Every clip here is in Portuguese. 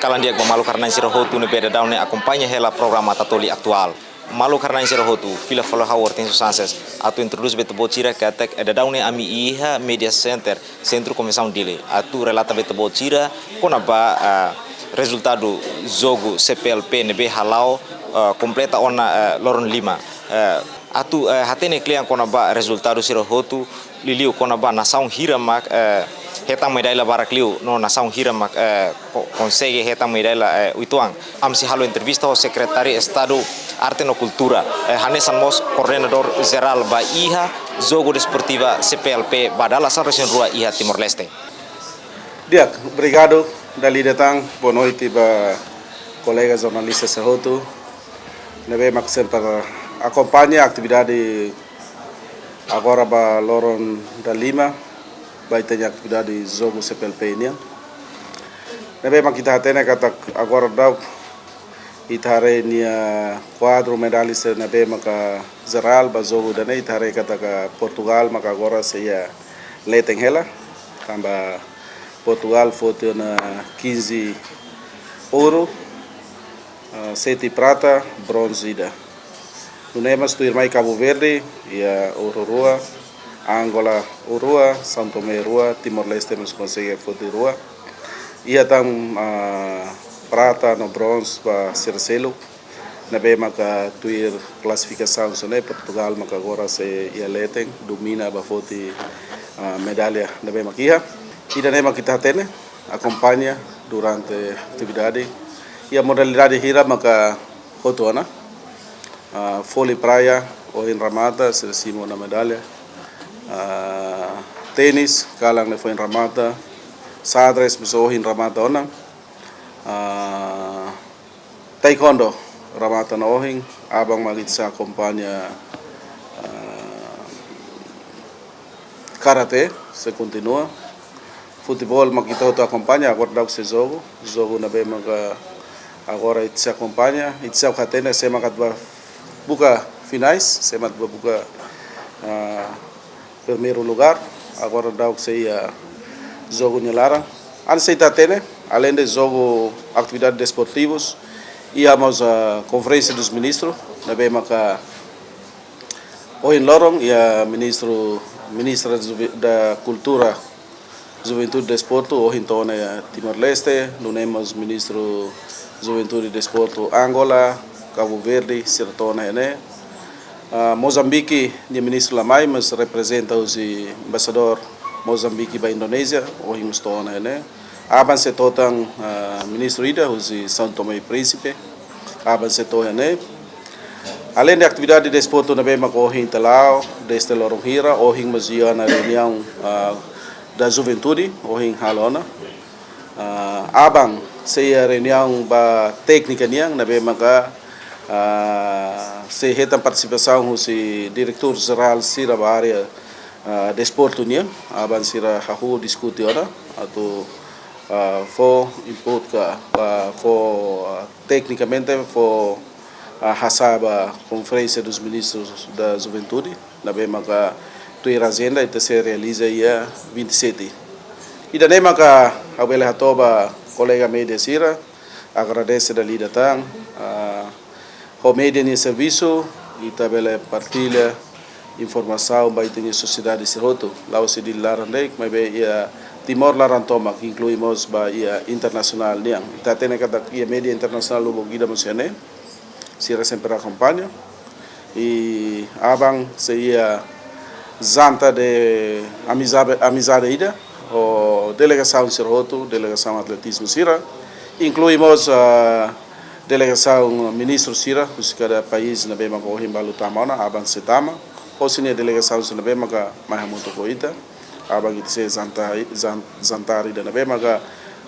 kalan dia malu karena siro hotu ne beda daun ne acompanha hela programa tatoli aktual. Malu karena siro hotu fila follow how tem susanses atu introduce beto botira que até da daun ne ami iha media center centro comissão dele. Atu relata beto botira konaba resultado jogo CPLP nebe halau completa ona loron lima. Atu hatene klian konaba resultado siro hotu liliu konaba nação hiramak hetang medalha barakliu no nação hiramak consegue hetang medalha uituang. Amsi halo entrevista ao secretário Estado Arte no Cultura Hanesan Mos coordenador geral ba iha jogo desportiva CPLP badala São Região Rua iha Timor Leste. Diak, obrigado. Dali datang, boa noite para colegas jornalistas Serroto. Neve mak sempre acompanha a atividade agora para Loron da Lima, vai ter atividade jogo CPLP ini. Neve mak kita hatene kata agora dau itare nia quadro medalhista neve mak geral ba jogo dane itare kata ka Portugal mak agora seia leteng hela tambah Portugal foto na 15 ouro, 7 prata, bronze ida. Nunemos tu irmai Cabo Verde, ia ouro rua, Angola ouro, São Tomé rua, Timor Leste nos consegue foto rua. Ia tam prata no bronze para Cercelo. Na bem maka tuir classificação sone Portugal maka agora se ia letem domina ba foto medalha na bem makia. E daí kita tene acompanha durante a atividade e a modalidade gira maka hotona vôlei praia ou em ramata se recimo na medalha tênis kalang ne foi em ramata sadres beso em ramata ona taekwondo ramata na ohin abang magit sa acompanha karate se continua. Futebol makita auto acompanha agora dá o seu jogo na bem maga agora it se acompanha it se catena se magat buka finais se mat buka primeiro lugar agora dá o seu jogo nyelara anseita tene além de jogo atividades desportivas íamos a conferência dos ministros na bem maga hoje lorong ia ministra da cultura Juventude e Desporto, hoje então Timor-Leste, nós ministro Juventude e Desporto Angola, Cabo Verde, Sertona, né? Moçambique, o ministro Lamai, mas representa o embaixador Moçambique para a Indonésia, hoje estão, né? Avance totan ministro Ida, o São Tomé e Príncipe, avance totan, né? Além da atividade de desporto, também hoje em Talau, desde Loronhira, hoje mas ia na reunião da juventude, hoje em Halona. Abang, saya reunião ba técnica niang, na bem maka se retam participação o diretor geral sira ba área desporto niang, abang sira hahu diskuti ora atau for input ka for tecnicamente for hasaba conferência dos ministros da juventude, na bem maka a agenda itu se realiza ia 27. E daí maka abel hatoba colega media sira agradece dali datang o media ni serviço e tabela partilha informação ba itu sociedade Serroto lao se dilarandai mas be ia Timor larantoma que incluímos ba ia internacional niang ta tene kata ia media internacional lo gida mosiane sira sempre acompanha e abang se ia Zanta de amizade ida, o delegação Serroto, delegação atletismo Sira, incluímos a delegação ministro Sira, os cada país na bem mago himbalu tamana, abang setama, ou se a delegação na bem maga mahamuto coita, abang itu se zantar ida na bem maga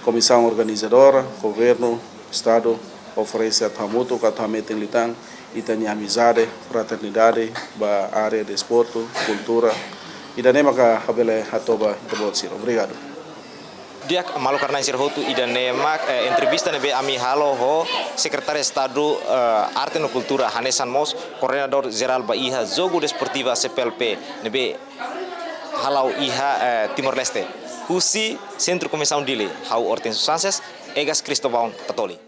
comissão organizadora, governo, estado oferece a tamuto katamete litang itanya amizade, fraternidade, ba área de desporto, cultura. E daí maka habele hatoba tebot sir. Obrigado. Dia malu karena Serroto e mak entrevista nebe ami halo ho secretário Estado Arte no Cultura Hanesan Mos coordenador geral ba iha jogo desportiva CPLP nebe halau iha Timor Leste. Husi Centro Comissão dele, hau Hortencio Sanches, Egas Cristóbal Tatoli.